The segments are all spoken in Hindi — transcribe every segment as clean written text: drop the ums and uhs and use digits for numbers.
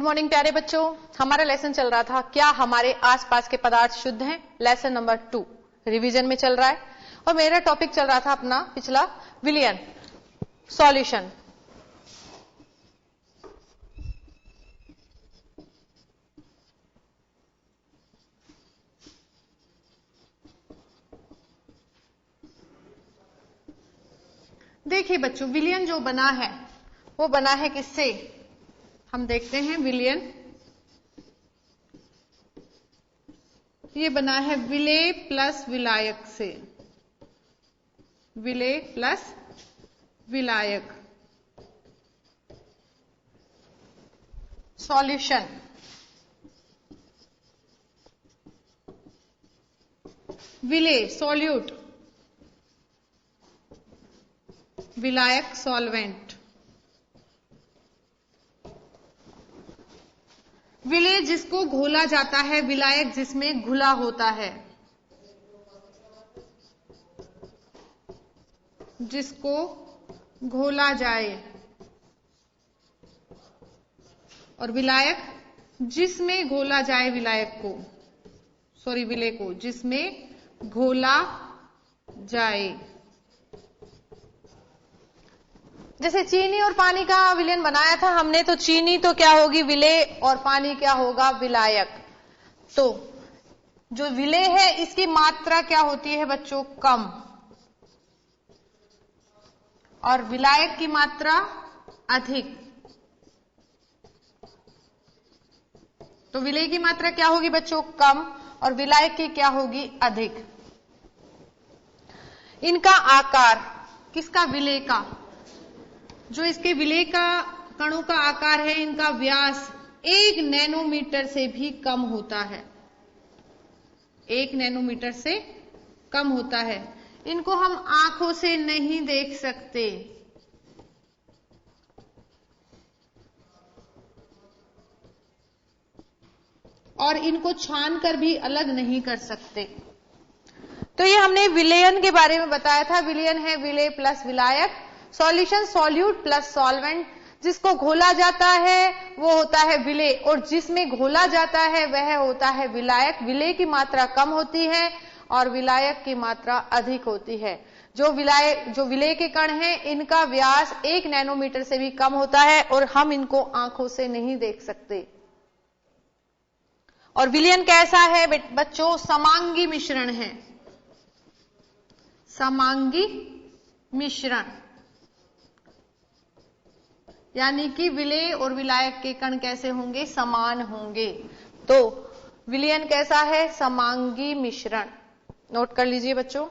गुड मॉर्निंग प्यारे बच्चों। हमारा लेसन चल रहा था क्या हमारे आसपास के पदार्थ शुद्ध हैं। लेसन नंबर 2 रिवीजन में चल रहा है और मेरा टॉपिक चल रहा था अपना पिछला विलियन सॉल्यूशन। देखिए बच्चों, विलियन जो बना है वो बना है किससे, हम देखते हैं। विलियन ये बना है विलेय प्लस विलायक से। विलेय प्लस विलायक। सॉल्यूशन विलेय सॉल्यूट, विलायक सॉल्वेंट। विलेय जिसको घोला जाता है, विलायक जिसमें घुला होता है। जिसको घोला जाए और विलायक जिसमें घोला जाए, विलायक को विलेय को जिसमें घोला जाए। जैसे चीनी और पानी का विलयन बनाया था हमने, तो चीनी तो क्या होगी विलेय और पानी क्या होगा विलायक। तो जो विलेय है इसकी मात्रा क्या होती है बच्चों, कम, और विलायक की मात्रा अधिक। तो विलेय की मात्रा क्या होगी बच्चों, कम, और विलायक की क्या होगी, अधिक। इनका आकार, किसका, विलेय का, जो इसके विलेय का कणों का आकार है, इनका व्यास 1 नैनोमीटर से भी कम होता है। 1 नैनोमीटर से कम होता है। इनको हम आंखों से नहीं देख सकते, और इनको छान कर भी अलग नहीं कर सकते। तो ये हमने विलयन के बारे में बताया था। विलयन है विलेय प्लस विलायक। Solution solute plus solvent. जिसको घोला जाता है वो होता है विलेय, और जिसमें घोला जाता है वह होता है विलायक। विलेय की मात्रा कम होती है और विलायक की मात्रा अधिक होती है। जो विलेय के कण हैं इनका व्यास 1 नैनोमीटर से भी कम होता है और हम इनको आंखों से नहीं देख सकते। और विलयन कैसा है बच्चों, समांगी मिश्रण है। समांगी मिश्रण यानी कि विलेय और विलायक के कण कैसे होंगे, समान होंगे। तो विलयन कैसा है, समांगी मिश्रण। नोट कर लीजिए बच्चों।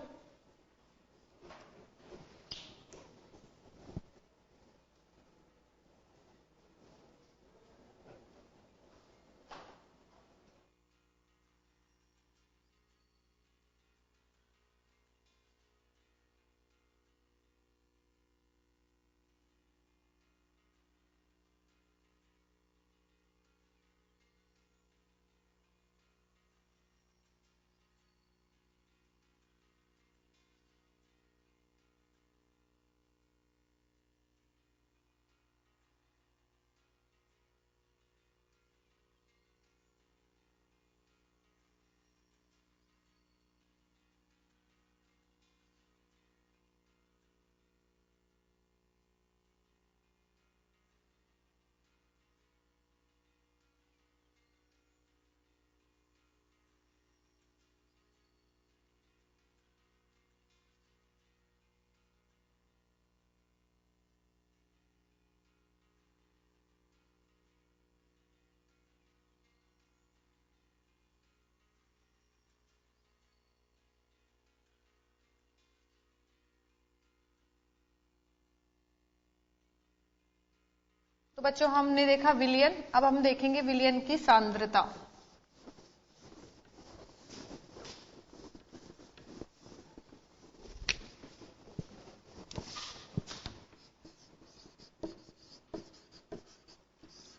तो बच्चों हमने देखा विलयन, अब हम देखेंगे विलयन की सांद्रता।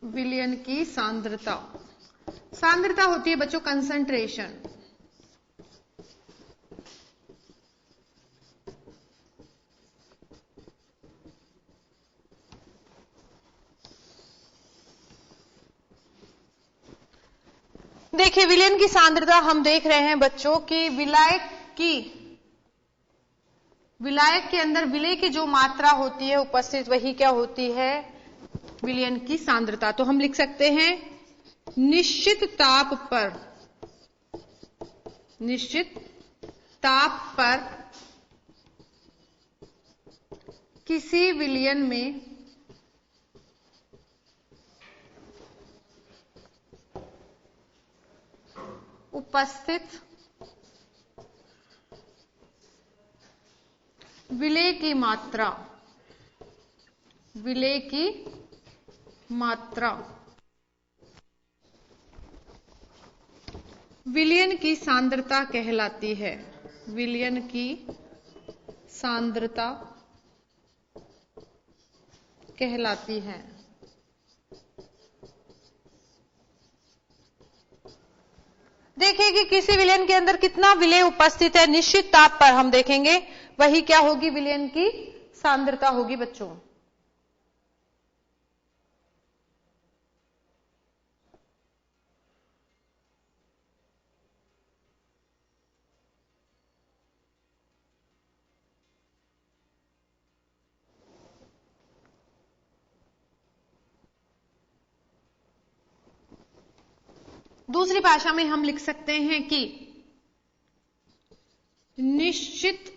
विलयन की सांद्रता, सांद्रता होती है बच्चों कंसंट्रेशन। देखिए विलयन की सांद्रता हम देख रहे हैं बच्चों कि विलायक के अंदर विलय की जो मात्रा होती है उपस्थित, वही क्या होती है, विलयन की सांद्रता। तो हम लिख सकते हैं निश्चित ताप पर किसी विलयन में उपस्थित विलय की मात्रा विलयन की सांद्रता कहलाती है। विलयन की सांद्रता कहलाती है। देखिए कि किसी विलयन के अंदर कितना विलय उपस्थित है निश्चित ताप पर, हम देखेंगे वही क्या होगी, विलयन की सांद्रता होगी बच्चों। दूसरी भाषा में हम लिख सकते हैं कि निश्चित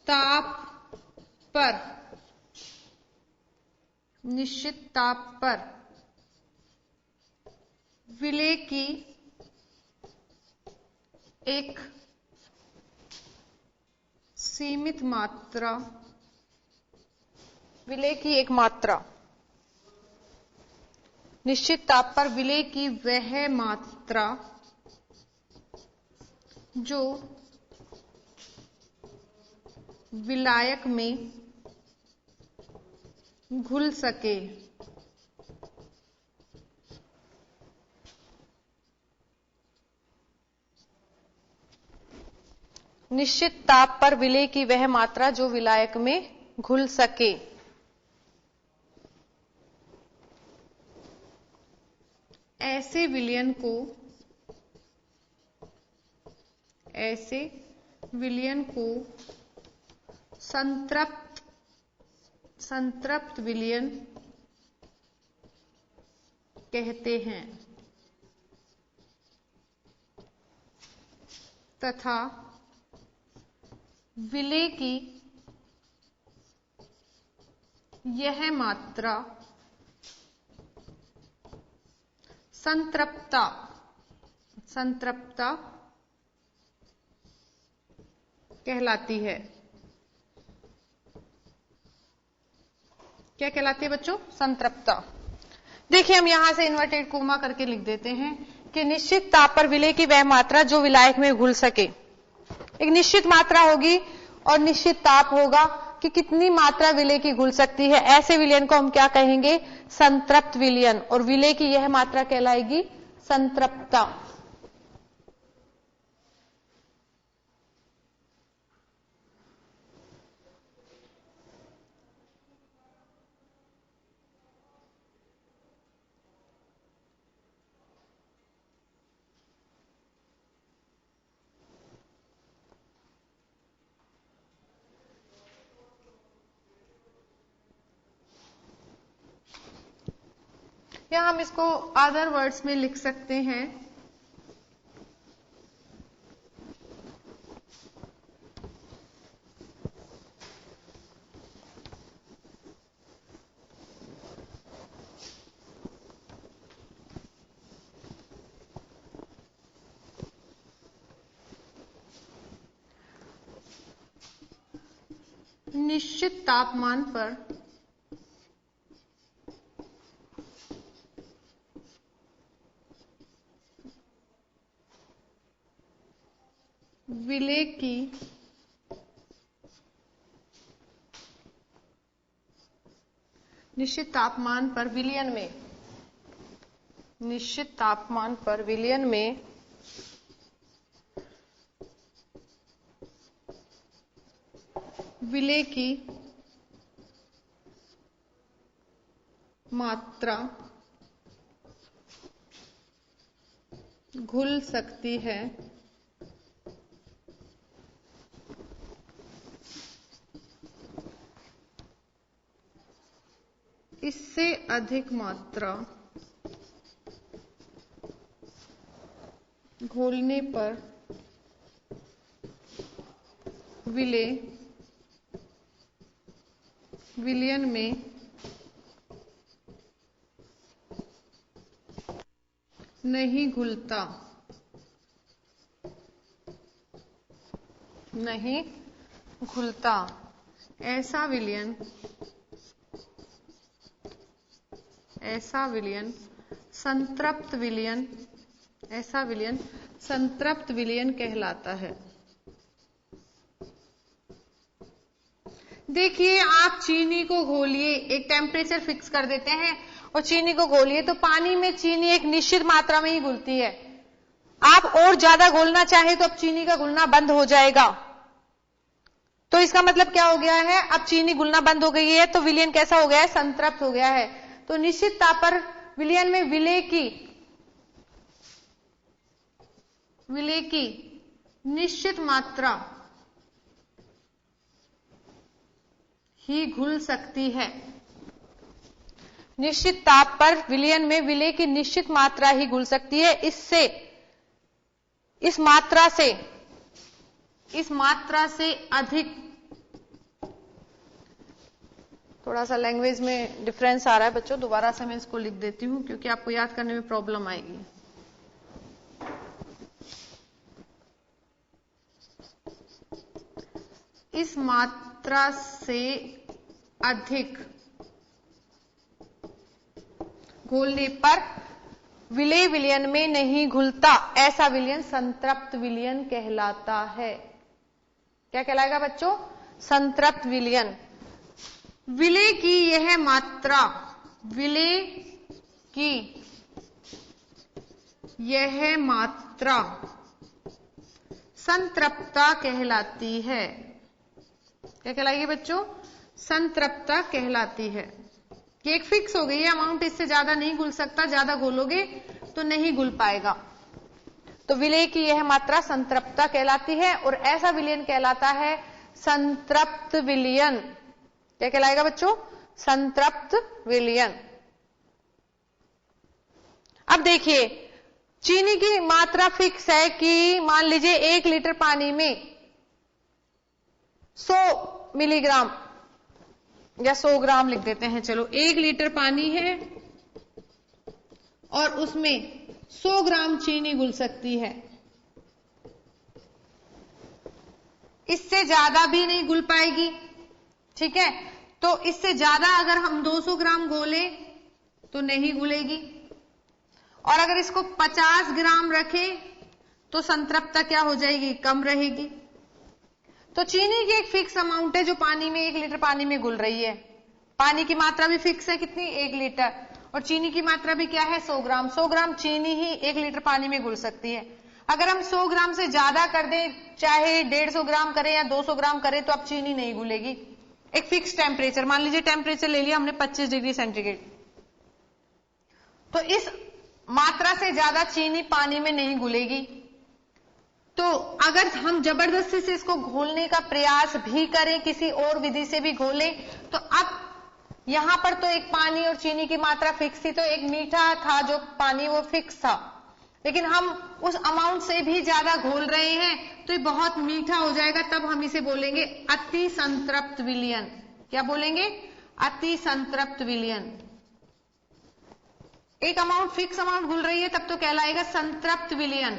ताप पर विलय की एक सीमित मात्रा, निश्चित ताप पर विलय की वह मात्रा जो विलायक में घुल सके, निश्चित ताप पर विलय की वह मात्रा जो विलायक में घुल सके। ऐसे विलयन को संतृप्त विलयन कहते हैं तथा विलय की यह मात्रा संतृप्ता कहलाती है। क्या कहलाती है बच्चों? संतृप्ता। देखिए हम यहां से इन्वर्टेड कोमा करके लिख देते हैं कि निश्चित ताप पर विलय की वह मात्रा जो विलायक में घुल सके। एक निश्चित मात्रा होगी और निश्चित ताप होगा कि कितनी मात्रा विलय की घुल सकती है। ऐसे विलयन को हम क्या कहेंगे? संतृप्त विलयन। और विलय की यह मात्रा कहलाएगी संतृप्ता। या हम इसको अदर वर्ड्स में लिख सकते हैं निश्चित तापमान पर विलय की निश्चित तापमान पर विलयन में विलय की मात्रा घुल सकती है इससे अधिक मात्रा घोलने पर विलयन में नहीं घुलता, नहीं घुलता। ऐसा विलयन संतृप्त विलयन, ऐसा विलयन संतृप्त विलयन कहलाता है। देखिए, आप चीनी को घोलिए, एक टेम्परेचर फिक्स कर देते हैं और चीनी को घोलिए, तो पानी में चीनी एक निश्चित मात्रा में ही घुलती है। आप और ज्यादा घोलना चाहे तो अब चीनी का घुलना बंद हो जाएगा। तो इसका मतलब क्या हो गया है, अब चीनी घुलना बंद हो गई है, तो विलयन कैसा हो गया है, संतृप्त हो गया है। तो निश्चित ताप पर विलयन में विलेय की निश्चित मात्रा ही घुल सकती है। निश्चित ताप पर विलयन में विलेय की निश्चित मात्रा ही घुल सकती है। इस मात्रा से अधिक, थोड़ा सा लैंग्वेज में डिफरेंस आ रहा है बच्चों, दोबारा से मैं इसको लिख देती हूं क्योंकि आपको याद करने में प्रॉब्लम आएगी। इस मात्रा से अधिक घोलने पर विलेय विलयन में नहीं घुलता, ऐसा विलयन संतृप्त विलयन कहलाता है। क्या कहलाएगा बच्चों, संतृप्त विलयन। विलेय की यह मात्रा, विलेय की यह मात्रा संतृप्तता कहलाती है। क्या कहलाएगी बच्चों, संतृप्तता कहलाती है। ये एक फिक्स हो गई है अमाउंट, इससे ज्यादा नहीं घुल सकता, ज्यादा घोलोगे तो नहीं घुल पाएगा। तो विलेय की यह मात्रा संतृप्तता कहलाती है और ऐसा विलयन कहलाता है संतृप्त विलयन। क्या कहलाएगा बच्चों, संतृप्त विलयन। अब देखिए, चीनी की मात्रा फिक्स है कि मान लीजिए 1 लीटर पानी में 100 मिलीग्राम या 100 ग्राम लिख देते हैं, चलो 1 लीटर पानी है और उसमें 100 ग्राम चीनी घुल सकती है। इससे ज्यादा भी नहीं घुल पाएगी, ठीक है। तो इससे ज्यादा अगर हम 200 ग्राम घोले तो नहीं घुलेगी, और अगर इसको 50 ग्राम रखें तो संतृप्तता क्या हो जाएगी, कम रहेगी। तो चीनी की एक फिक्स अमाउंट है जो पानी में 1 लीटर पानी में घुल रही है। पानी की मात्रा भी फिक्स है, कितनी, 1 लीटर, और चीनी की मात्रा भी क्या है, 100 ग्राम। 100 ग्राम चीनी ही 1 लीटर पानी में घुल सकती है। अगर हम 100 ग्राम से ज्यादा कर दें, चाहे 150 ग्राम करें या 200 ग्राम करें, तो अब चीनी नहीं घुलेगी। एक फिक्स टेम्परेचर, मान लीजिए टेम्परेचर ले लिया हमने 25 डिग्री सेंटीग्रेड, तो इस मात्रा से ज्यादा चीनी पानी में नहीं घुलेगी। तो अगर हम जबरदस्ती से इसको घोलने का प्रयास भी करें, किसी और विधि से भी घोलें, तो अब यहां पर तो एक पानी और चीनी की मात्रा फिक्स थी, तो एक मीठा था जो पानी वो फिक्स था, लेकिन हम उस अमाउंट से भी ज्यादा घोल रहे हैं तो ये बहुत मीठा हो जाएगा। तब हम इसे बोलेंगे अति संतृप्त विलयन। क्या बोलेंगे, अति संतृप्त विलयन। एक अमाउंट फिक्स अमाउंट घुल रही है तब तो कहलाएगा संतृप्त विलयन।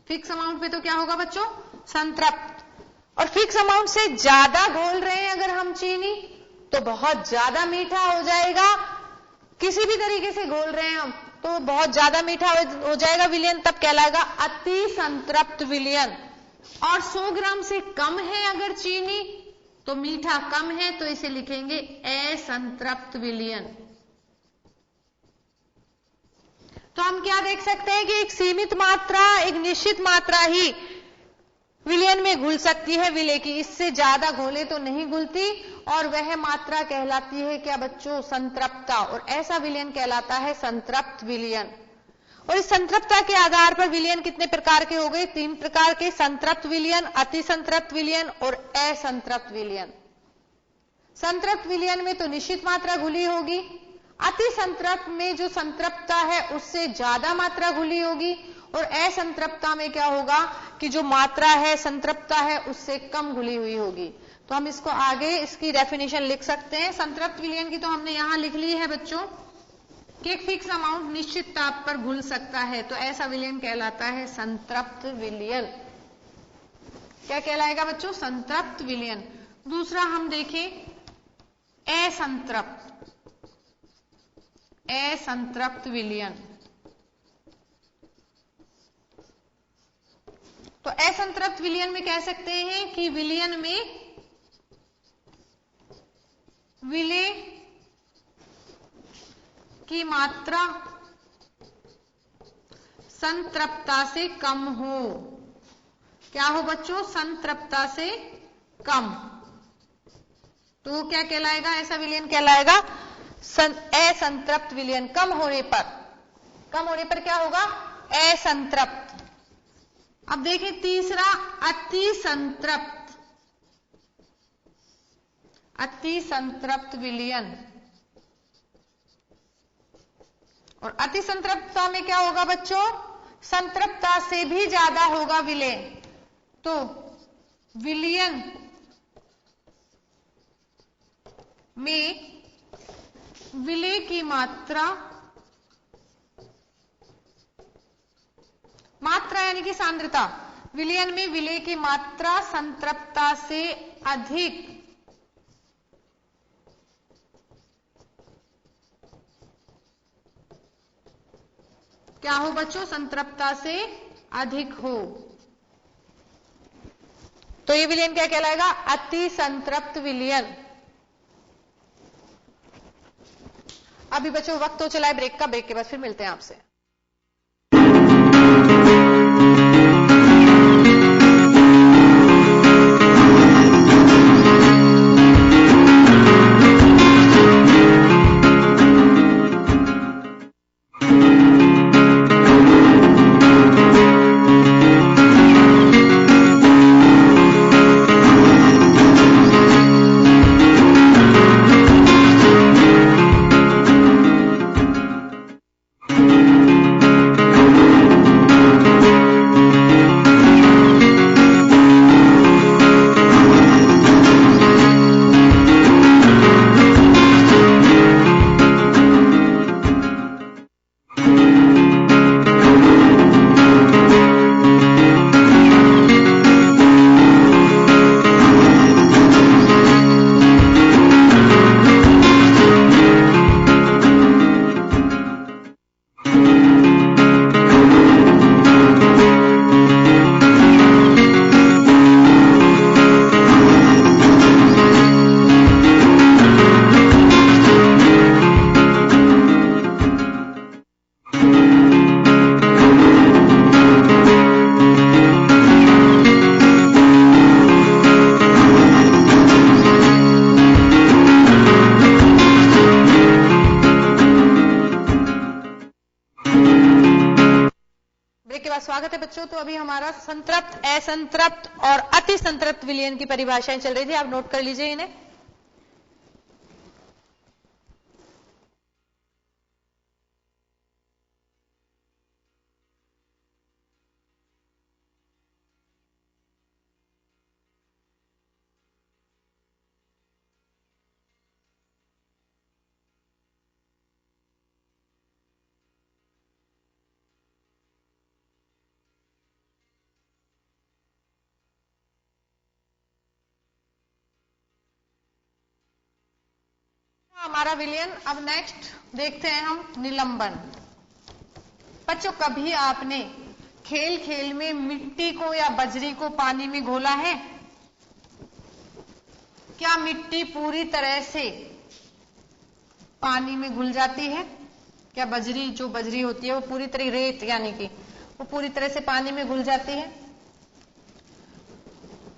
फिक्स अमाउंट पे तो क्या होगा बच्चों, संतृप्त। और फिक्स अमाउंट से ज्यादा घोल रहे हैं अगर हम चीनी, तो बहुत ज्यादा मीठा हो जाएगा। किसी भी तरीके से घोल रहे हैं हम तो बहुत ज्यादा मीठा हो जाएगा विलयन, तब कहलाएगा अति संतृप्त विलयन। और 100 ग्राम से कम है अगर चीनी, तो मीठा कम है, तो इसे लिखेंगे असंतृप्त विलयन। तो हम क्या देख सकते हैं कि एक सीमित मात्रा, एक निश्चित मात्रा ही विलयन में घुल सकती है विलेय की, इससे ज्यादा घोले तो नहीं घुलती, और वह मात्रा कहलाती है क्या बच्चों, संतृप्तता। और ऐसा विलयन कहलाता है संतृप्त विलयन। और इस संतृप्तता के आधार पर विलयन कितने प्रकार के हो गए? 3 प्रकार के, संतृप्त विलयन, अति संतृप्त विलयन और असंतृप्त विलयन। संतृप्त विलयन में तो निश्चित मात्रा घुली होगी, अति संतृप्त में जो संतृप्तता है उससे ज्यादा मात्रा घुली होगी, और असंतृप्तता में क्या होगा कि जो मात्रा है संतृप्तता है उससे कम घुली हुई होगी। तो हम इसको आगे इसकी डेफिनेशन लिख सकते हैं। संतृप्त विलयन की तो हमने यहां लिख ली है बच्चों कि एक फिक्स अमाउंट निश्चित ताप पर घुल सकता है, तो ऐसा विलयन कहलाता है संतृप्त विलयन। क्या कहलाएगा बच्चों? संतृप्त विलयन। दूसरा हम देखें असंतृप्त, असंतृप्त विलयन। तो असंतृप्त विलयन में कह सकते हैं कि विलयन में विलेय की मात्रा संतृप्तता से कम हो। क्या हो बच्चों? संतृप्तता से कम। तो क्या कहलाएगा? ऐसा विलयन कहलाएगा असंतृप्त विलयन। कम होने पर क्या होगा? असंतृप्त। अब देखें तीसरा अति संतृप्त, अति संतृप्त विलयन। और अति संतृप्तता में क्या होगा बच्चों? संतृप्तता से भी ज्यादा होगा विलय। तो विलयन में विलेय की मात्रा यानी कि सांद्रता, विलयन में विलेय की मात्रा संतृप्तता से अधिक क्या हो बच्चों? संतृप्तता से अधिक हो। तो ये विलयन क्या कहलाएगा? अति संतृप्त विलयन। अभी बच्चों वक्त तो चला है ब्रेक का, ब्रेक के बाद फिर मिलते हैं आपसे। स्वागत है बच्चों। तो अभी हमारा संतृप्त, असंतृप्त और अति संतृप्त विलयन की परिभाषाएं चल रही थी, आप नोट कर लीजिए इन्हें। हमारा विलयन। अब नेक्स्ट देखते हैं हम निलंबन। बच्चों कभी आपने खेल खेल में मिट्टी को या बजरी को पानी में घोला है? क्या मिट्टी पूरी तरह से पानी में घुल जाती है? क्या बजरी, जो बजरी होती है वो पूरी तरह, रेत यानी कि वो पूरी तरह से पानी में घुल जाती है?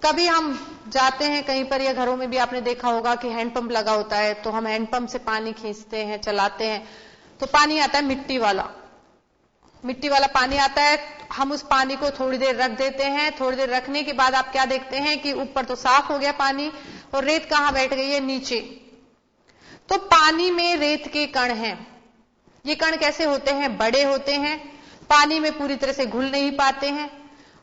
कभी हम जाते हैं कहीं पर या घरों में भी आपने देखा होगा कि हैंडपंप लगा होता है, तो हम हैंडपंप से पानी खींचते हैं, चलाते हैं, तो पानी आता है मिट्टी वाला। मिट्टी वाला पानी आता है, हम उस पानी को थोड़ी देर रख देते हैं, थोड़ी देर रखने के बाद आप क्या देखते हैं कि ऊपर तो साफ हो गया पानी और रेत कहां बैठ गई है, नीचे। तो पानी में रेत के कण हैं। ये कण कैसे होते हैं, बड़े होते हैं, पानी में पूरी तरह से घुल नहीं पाते हैं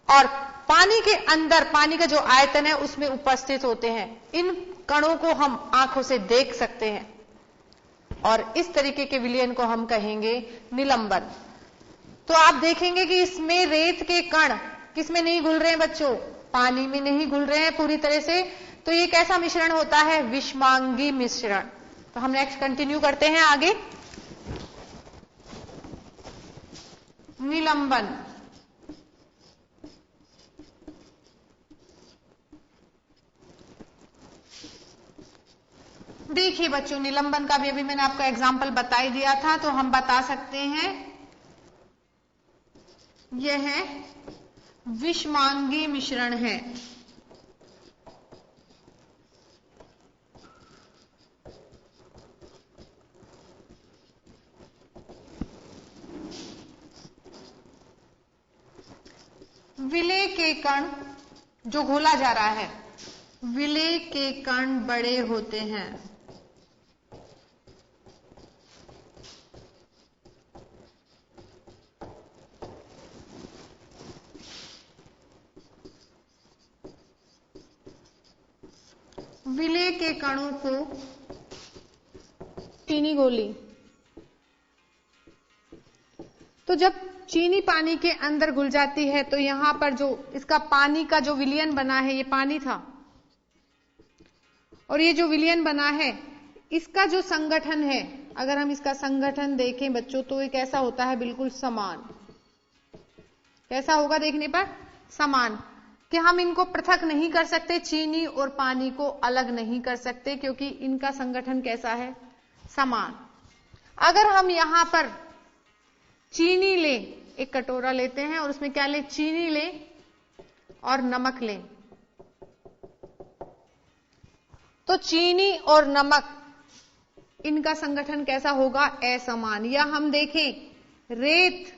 और पानी के अंदर पानी का जो आयतन है उसमें उपस्थित होते हैं। इन कणों को हम आंखों से देख सकते हैं और इस तरीके के विलयन को हम कहेंगे निलंबन। तो आप देखेंगे कि इसमें रेत के कण किसमें नहीं घुल रहे हैं बच्चों, पानी में नहीं घुल रहे हैं पूरी तरह से। तो ये कैसा मिश्रण होता है, विषमांगी मिश्रण। तो हम नेक्स्ट कंटिन्यू करते हैं आगे। निलंबन, देखिए बच्चों, निलंबन का भी अभी मैंने आपको एग्जाम्पल बता ही दिया था। तो हम बता सकते हैं यह विषमांगी मिश्रण है। विलेय के कण जो घोला जा रहा है, विलेय के कण बड़े होते हैं। विलेय के कणों को चीनी गोली, तो जब चीनी पानी के अंदर घुल जाती है तो यहां पर जो इसका पानी का जो विलयन बना है, ये पानी था और ये जो विलयन बना है इसका जो संगठन है, अगर हम इसका संगठन देखें बच्चों तो ये कैसा होता है, बिल्कुल समान। कैसा होगा देखने पर, समान। कि हम इनको पृथक नहीं कर सकते, चीनी और पानी को अलग नहीं कर सकते क्योंकि इनका संगठन कैसा है, समान। अगर हम यहां पर चीनी ले, एक कटोरा लेते हैं और उसमें क्या ले, चीनी ले और नमक ले, तो चीनी और नमक इनका संगठन कैसा होगा, असमान। या हम देखें रेत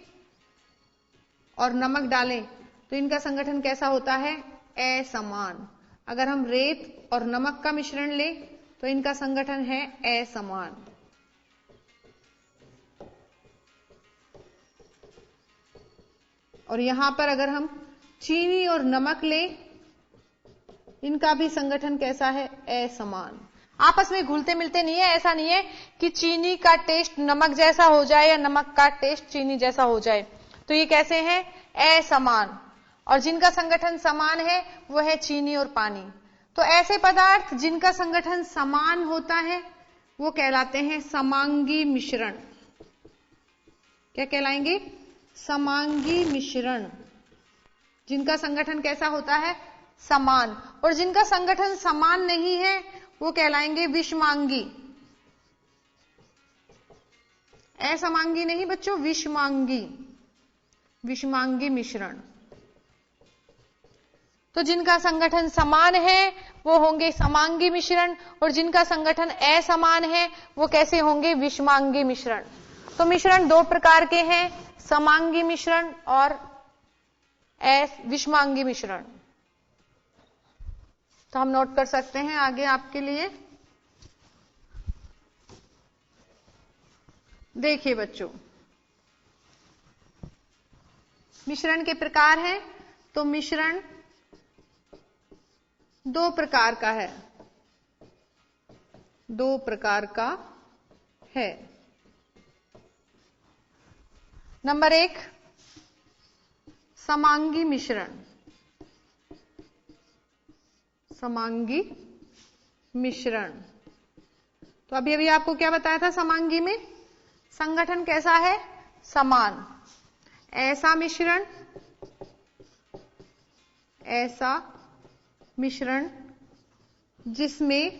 और नमक डालें तो इनका संगठन कैसा होता है, असमान। अगर हम रेत और नमक का मिश्रण ले तो इनका संगठन है असमान। और यहां पर अगर हम चीनी और नमक ले, इनका भी संगठन कैसा है, असमान। आपस में घुलते मिलते नहीं है। ऐसा नहीं है कि चीनी का टेस्ट नमक जैसा हो जाए या नमक का टेस्ट चीनी जैसा हो जाए। तो ये कैसे हैं, असमान। और जिनका संगठन समान है वो है चीनी और पानी। तो ऐसे पदार्थ जिनका संगठन समान होता है वो कहलाते हैं समांगी मिश्रण। क्या कहलाएंगे, समांगी मिश्रण। जिनका संगठन कैसा होता है, समान। और जिनका संगठन समान नहीं है वो कहलाएंगे विषमांगी। असमांगी नहीं बच्चों, विषमांगी, विषमांगी मिश्रण। तो जिनका संगठन समान है वो होंगे समांगी मिश्रण और जिनका संगठन असमान है वो कैसे होंगे, विषमांगी मिश्रण। तो मिश्रण दो प्रकार के हैं, समांगी मिश्रण और विषमांगी मिश्रण। तो हम नोट कर सकते हैं आगे आपके लिए। देखिए बच्चों, मिश्रण के प्रकार हैं। तो मिश्रण दो प्रकार का है, दो प्रकार का है। नंबर एक, समांगी मिश्रण। समांगी मिश्रण। तो अभी अभी आपको क्या बताया था, समांगी में संगठन कैसा है, समान। ऐसा मिश्रण, ऐसा मिश्रण जिसमें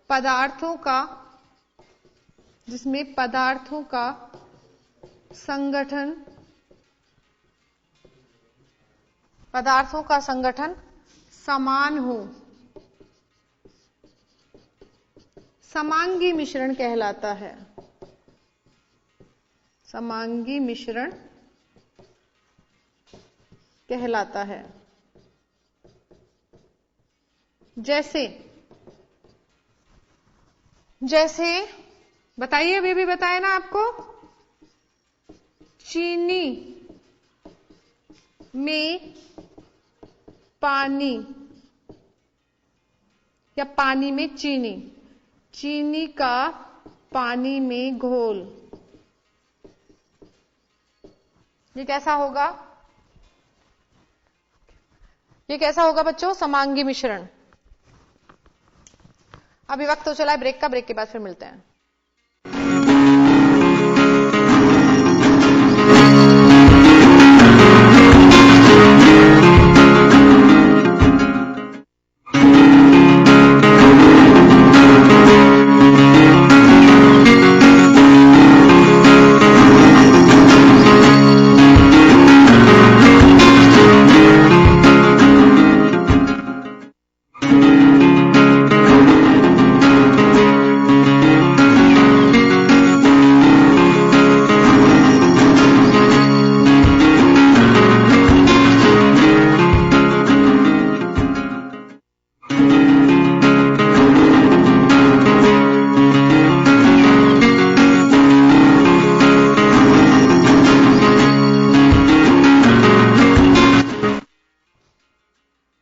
पदार्थों का संगठन, पदार्थों का संगठन समान हो, समांगी मिश्रण कहलाता है। समांगी मिश्रण कहलाता है। जैसे बताइए, अभी भी बताया ना आपको, चीनी में पानी या पानी में चीनी, चीनी का पानी में घोल, ये कैसा होगा? ये कैसा होगा बच्चों? समांगी मिश्रण। अभी वक्त तो चला है ब्रेक का, ब्रेक के बाद फिर मिलते हैं।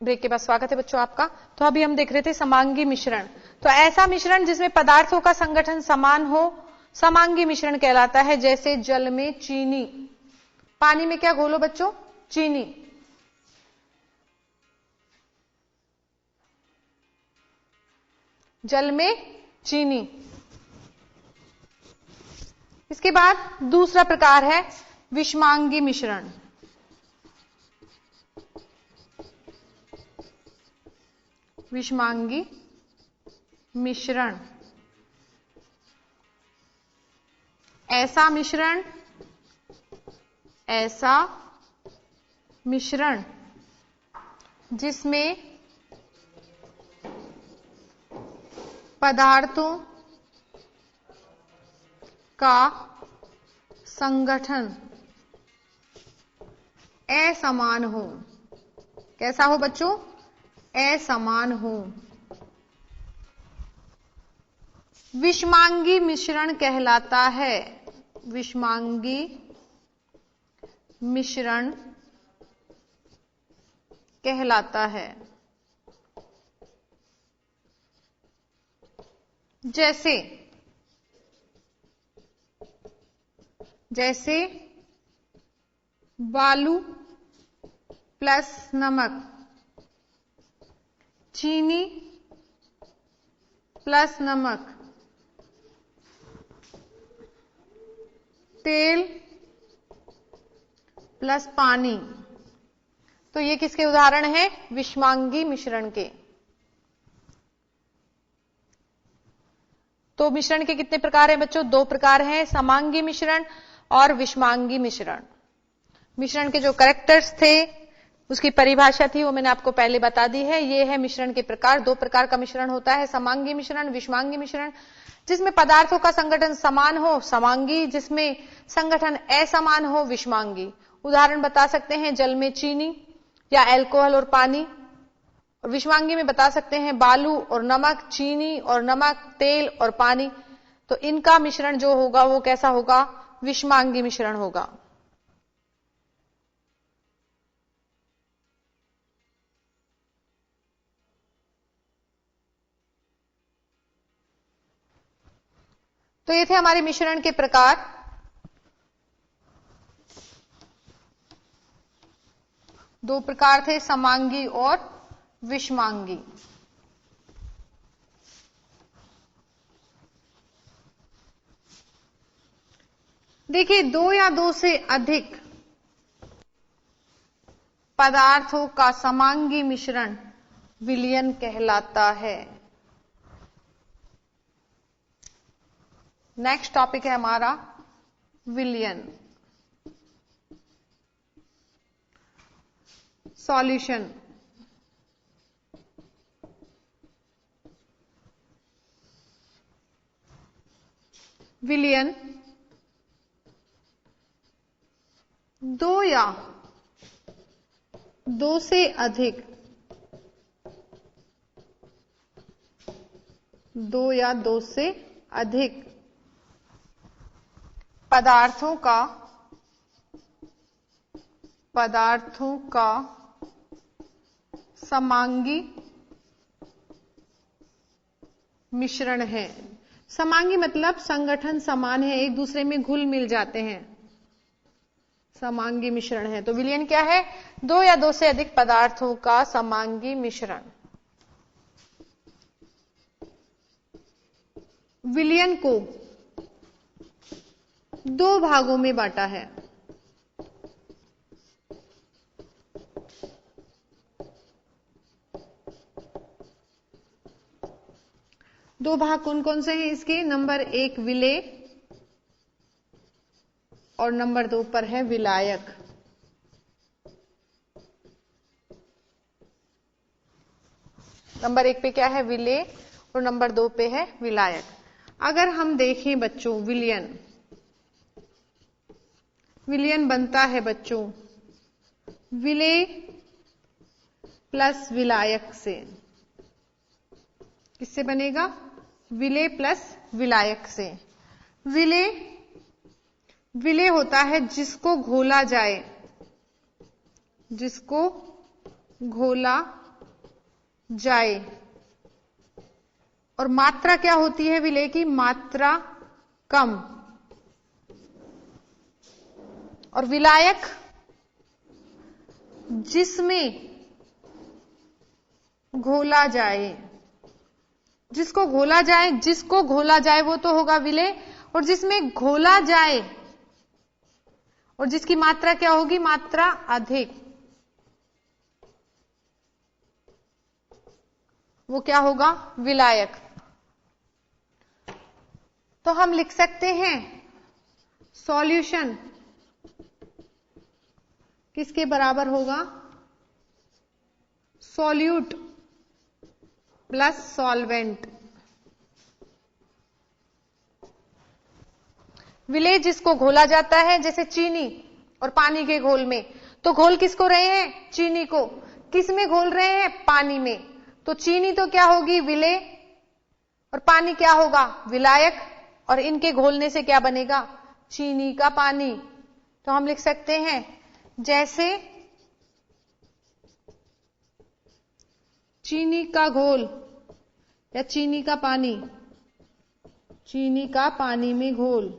ब्रेक के बाद स्वागत है बच्चों आपका। तो अभी हम देख रहे थे समांगी मिश्रण। तो ऐसा मिश्रण जिसमें पदार्थों का संगठन समान हो समांगी मिश्रण कहलाता है। जैसे जल में चीनी, पानी में क्या घोलो बच्चों? चीनी। जल में चीनी। इसके बाद दूसरा प्रकार है विषमांगी मिश्रण। विषमांगी मिश्रण, ऐसा मिश्रण जिसमें पदार्थों का संगठन असमान हो। कैसा हो बच्चों? असमान हो, विषमांगी मिश्रण कहलाता है। विषमांगी मिश्रण कहलाता है। जैसे बालू प्लस नमक, चीनी प्लस नमक, तेल प्लस पानी। तो ये किसके उदाहरण हैं? विषमांगी मिश्रण के। तो मिश्रण के कितने प्रकार हैं बच्चों? दो प्रकार हैं, समांगी मिश्रण और विषमांगी मिश्रण। मिश्रण के जो कैरेक्टर्स थे, उसकी परिभाषा थी, वो मैंने आपको पहले बता दी है। ये है मिश्रण के प्रकार। दो प्रकार का मिश्रण होता है, समांगी मिश्रण, विषमांगी मिश्रण। जिसमें पदार्थों का संगठन समान हो समांगी, जिसमें संगठन असमान हो विषमांगी। उदाहरण बता सकते हैं जल में चीनी या अल्कोहल और पानी। और विषमांगी में बता सकते हैं बालू और नमक, चीनी और नमक, तेल और पानी। तो इनका मिश्रण जो होगा वो कैसा होगा? विषमांगी मिश्रण होगा। तो ये थे हमारे मिश्रण के प्रकार। दो प्रकार थे, समांगी और विषमांगी। देखिए, दो या दो से अधिक पदार्थों का समांगी मिश्रण विलयन कहलाता है। नेक्स्ट टॉपिक है हमारा विलयन। सॉल्यूशन। विलयन या दो से अधिक, दो या दो से अधिक पदार्थों का समांगी मिश्रण है। समांगी मतलब संगठन समान है, एक दूसरे में घुल मिल जाते हैं, समांगी मिश्रण है। तो विलयन क्या है? दो या दो से अधिक पदार्थों का समांगी मिश्रण। विलयन को दो भागों में बांटा है। दो भाग कौन कौन से हैं इसके? नंबर 1 विलेय और नंबर 2 पर है विलायक। नंबर 1 पे क्या है? विलेय और नंबर 2 पे है विलायक। अगर हम देखें बच्चों विलयन बनता है बच्चों विलेय प्लस विलायक से। किससे बनेगा? विलेय प्लस विलायक से। विलेय होता है जिसको घोला जाए, जिसको घोला जाए। और मात्रा क्या होती है विलेय की? मात्रा कम। और विलायक जिसमें घोला जाए, जिसको घोला जाए वो तो होगा विलेय। और जिसमें घोला जाए और जिसकी मात्रा क्या होगी? मात्रा अधिक, वो क्या होगा? विलायक। तो हम लिख सकते हैं सॉल्यूशन किसके बराबर होगा? Solute plus solvent. विलेय जिसको घोला जाता है, जैसे चीनी और पानी के घोल में, तो घोल किसको रहे हैं? चीनी को। किस में घोल रहे हैं? पानी में। तो चीनी तो क्या होगी? विलेय, और पानी क्या होगा? विलायक। और इनके घोलने से क्या बनेगा? चीनी का पानी। तो हम लिख सकते हैं जैसे चीनी का घोल या चीनी का पानी, चीनी का पानी में घोल।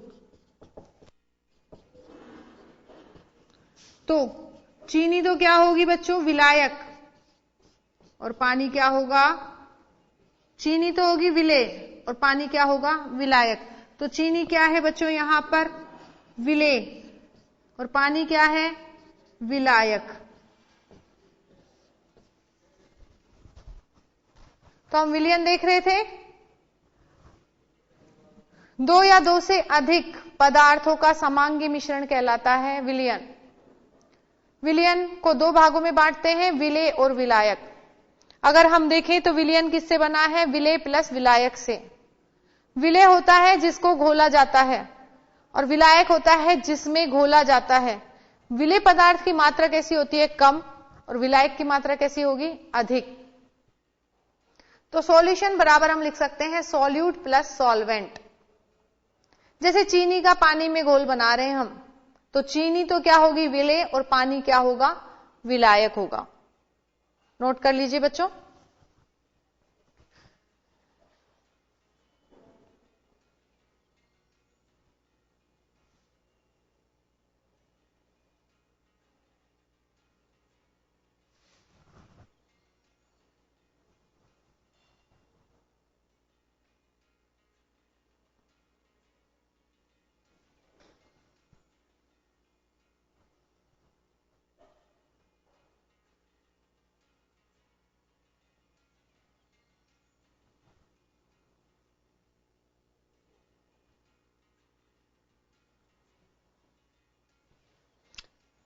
तो चीनी तो क्या होगी बच्चों? विलायक। और पानी क्या होगा? चीनी तो होगी विलेय और पानी क्या होगा? विलायक। तो चीनी क्या है बच्चों यहां पर? विलेय। और पानी क्या है? विलायक। तो हम विलयन देख रहे थे। दो या दो से अधिक पदार्थों का समांगी मिश्रण कहलाता है विलयन। विलयन को दो भागों में बांटते हैं, विलेय और विलायक। अगर हम देखें तो विलयन किससे बना है? विलेय प्लस विलायक से। विलेय होता है जिसको घोला जाता है और विलायक होता है जिसमें घोला जाता है। विलेय पदार्थ की मात्रा कैसी होती है? कम। और विलायक की मात्रा कैसी होगी? अधिक। तो सॉल्यूशन बराबर हम लिख सकते हैं सॉल्यूट प्लस सॉल्वेंट। जैसे चीनी का पानी में घोल बना रहे हैं हम, तो चीनी तो क्या होगी? विलेय और पानी क्या होगा? विलायक होगा। नोट कर लीजिए बच्चों।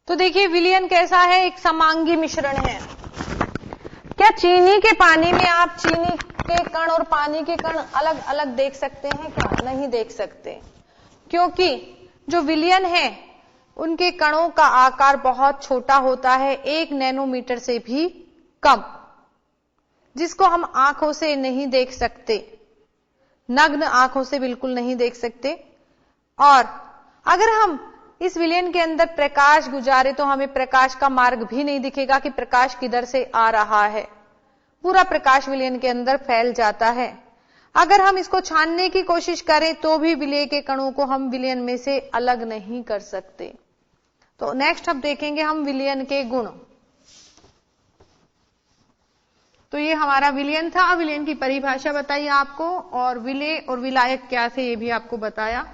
तो देखिए विलयन कैसा है? एक समांगी मिश्रण है। क्या चीनी के पानी में आप चीनी के कण और पानी के कण अलग अलग देख सकते हैं? क्या नहीं देख सकते, क्योंकि जो विलयन है उनके कणों का आकार बहुत छोटा होता है, 1 नैनोमीटर से भी कम, जिसको हम आंखों से नहीं देख सकते, नग्न आंखों से बिल्कुल नहीं देख सकते। और अगर हम इस विलयन के अंदर प्रकाश गुजारे तो हमें प्रकाश का मार्ग भी नहीं दिखेगा कि प्रकाश किधर से आ रहा है, पूरा प्रकाश विलयन के अंदर फैल जाता है। अगर हम इसको छानने की कोशिश करें तो भी विलय के कणों को हम विलयन में से अलग नहीं कर सकते। तो नेक्स्ट अब देखेंगे हम विलयन के गुण। तो ये हमारा विलयन था, विलयन की परिभाषा बताई आपको, और विलय और विलायक क्या थे ये भी आपको बताया।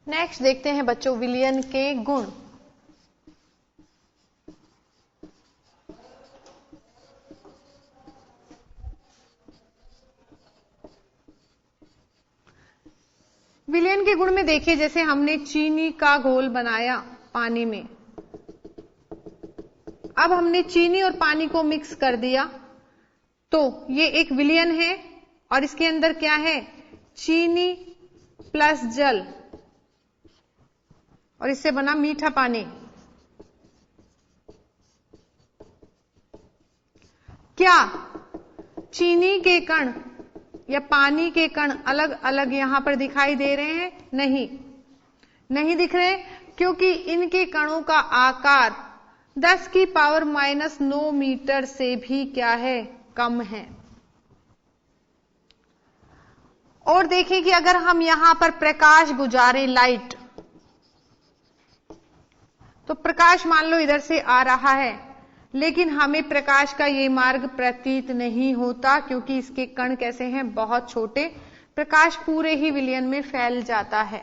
नेक्स्ट देखते हैं बच्चों विलयन के गुण। विलयन के गुण में देखिए, जैसे हमने चीनी का घोल बनाया पानी में, अब हमने चीनी और पानी को मिक्स कर दिया, तो ये एक विलयन है, और इसके अंदर क्या है, चीनी प्लस जल, और इससे बना मीठा पानी। क्या चीनी के कण या पानी के कण अलग अलग यहां पर दिखाई दे रहे हैं? नहीं दिख रहे, क्योंकि इनके कणों का आकार 10 की पावर -9 मीटर से भी क्या है, कम है। और देखिए कि अगर हम यहां पर प्रकाश गुजारें, लाइट, तो प्रकाश मान लो इधर से आ रहा है, लेकिन हमें प्रकाश का ये मार्ग प्रतीत नहीं होता, क्योंकि इसके कण कैसे हैं, बहुत छोटे, प्रकाश पूरे ही विलयन में फैल जाता है।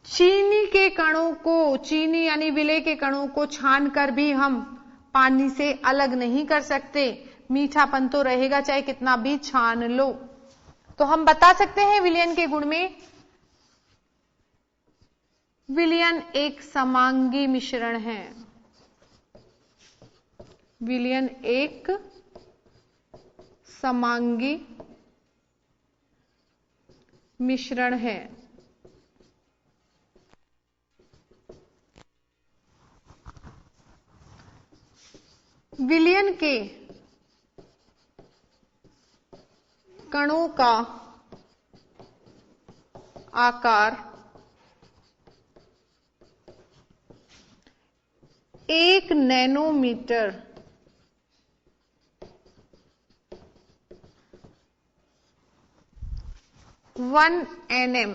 चीनी के कणों को, चीनी यानी विलय के कणों को छान कर भी हम पानी से अलग नहीं कर सकते, मीठापन तो रहेगा चाहे कितना भी छान लो। तो हम बता सकते हैं विलयन के गुण में, विलयन एक समांगी मिश्रण है। विलयन एक समांगी मिश्रण है। विलयन के कणों का आकार 1 नैनोमीटर 1 nm,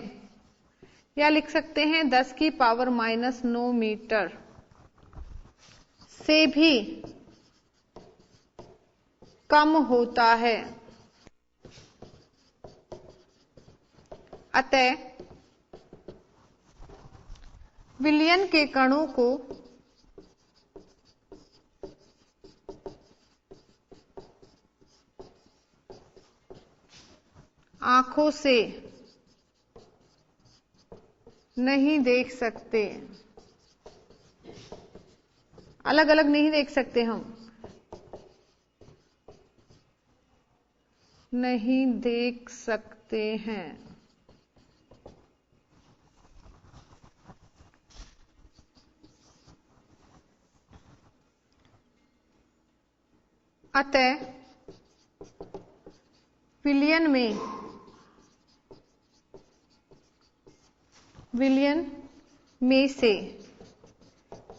या लिख सकते हैं 10 की पावर -9 मीटर से भी कम होता है। अतः विलयन के कणों को आंखों से नहीं देख सकते, अलग अलग नहीं देख सकते, हम नहीं देख सकते हैं। अतः विलयन में से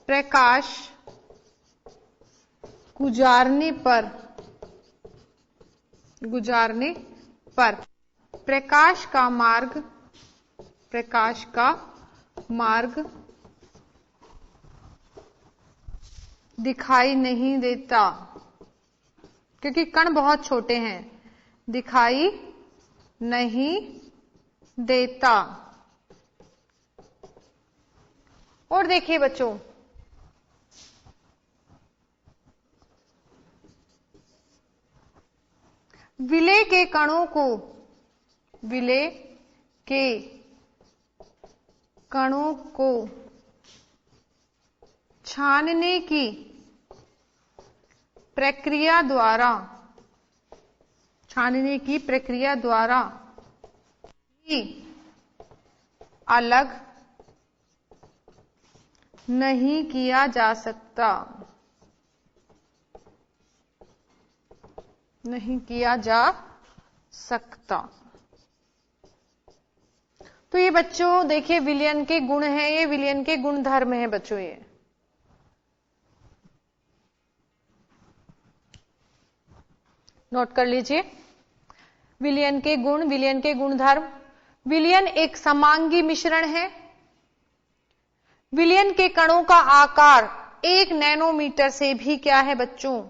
प्रकाश गुजारने पर प्रकाश का मार्ग दिखाई नहीं देता, क्योंकि कण बहुत छोटे हैं, दिखाई नहीं देता। और देखिए बच्चों, विलय के कणों को छानने की प्रक्रिया द्वारा ही अलग नहीं किया जा सकता, तो ये बच्चों देखिए विलयन के गुण हैं, ये विलयन के गुण धर्म हैं बच्चों। ये नोट कर लीजिए, विलयन के गुण, विलयन के गुण धर्म। विलयन एक समांगी मिश्रण है। विलयन के कणों का आकार 1 नैनोमीटर से भी क्या है बच्चों,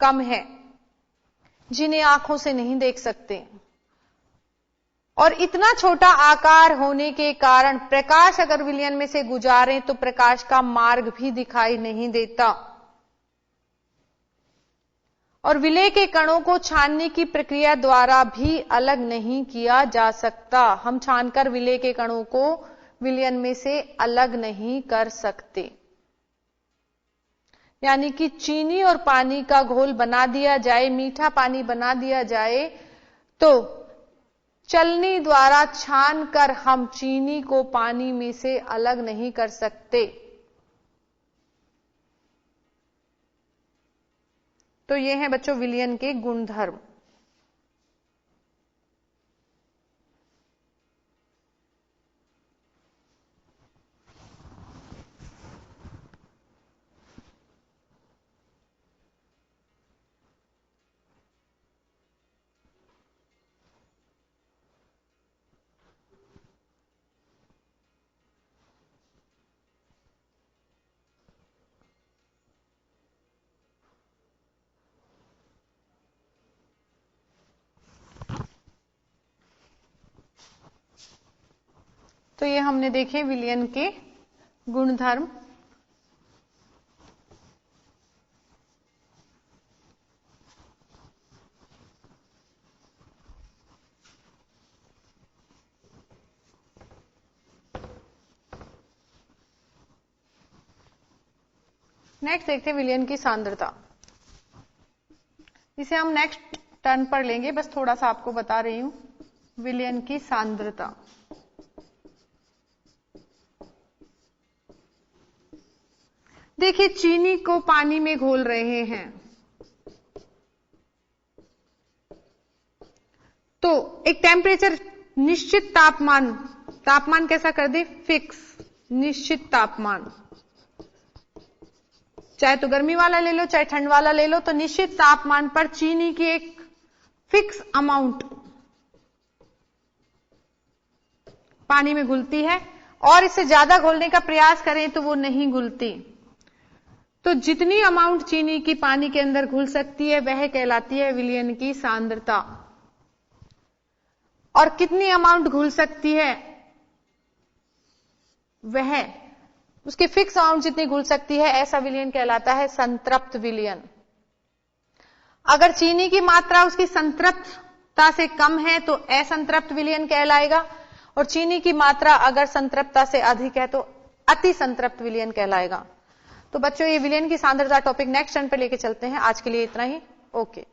कम है, जिन्हें आंखों से नहीं देख सकते। और इतना छोटा आकार होने के कारण प्रकाश अगर विलयन में से गुजारे तो प्रकाश का मार्ग भी दिखाई नहीं देता। और विलय के कणों को छानने की प्रक्रिया द्वारा भी अलग नहीं किया जा सकता। हम छानकर विलय के कणों को विलयन में से अलग नहीं कर सकते। यानी कि चीनी और पानी का घोल बना दिया जाए, मीठा पानी बना दिया जाए, तो चलनी द्वारा छानकर हम चीनी को पानी में से अलग नहीं कर सकते। तो ये हैं बच्चों विलयन के गुणधर्म। तो ये हमने देखे विलयन के गुणधर्म। नेक्स्ट देखते हैं विलयन की सांद्रता। इसे हम नेक्स्ट टर्न पर लेंगे, बस थोड़ा सा आपको बता रही हूं। विलयन की सांद्रता, देखिए चीनी को पानी में घोल रहे हैं, तो एक टेम्परेचर निश्चित तापमान कैसा कर दे, फिक्स, निश्चित तापमान, चाहे तो गर्मी वाला ले लो चाहे ठंड वाला ले लो, तो निश्चित तापमान पर चीनी की एक फिक्स अमाउंट पानी में घुलती है, और इससे ज्यादा घोलने का प्रयास करें तो वो नहीं घुलती। तो जितनी अमाउंट चीनी की पानी के अंदर घुल सकती है वह कहलाती है विलयन की सांद्रता। और कितनी अमाउंट घुल सकती है, वह उसकी फिक्स अमाउंट जितनी घुल सकती है, ऐसा विलयन कहलाता है संतृप्त विलयन। अगर चीनी की मात्रा उसकी संतृप्तता से कम है तो असंतृप्त विलयन कहलाएगा, और चीनी की मात्रा अगर संतृप्तता से अधिक है तो अति संतृप्त विलयन कहलाएगा। तो बच्चों ये विलयन की सांद्रता टॉपिक नेक्स्ट टर्न पर लेके चलते हैं। आज के लिए इतना ही, ओके।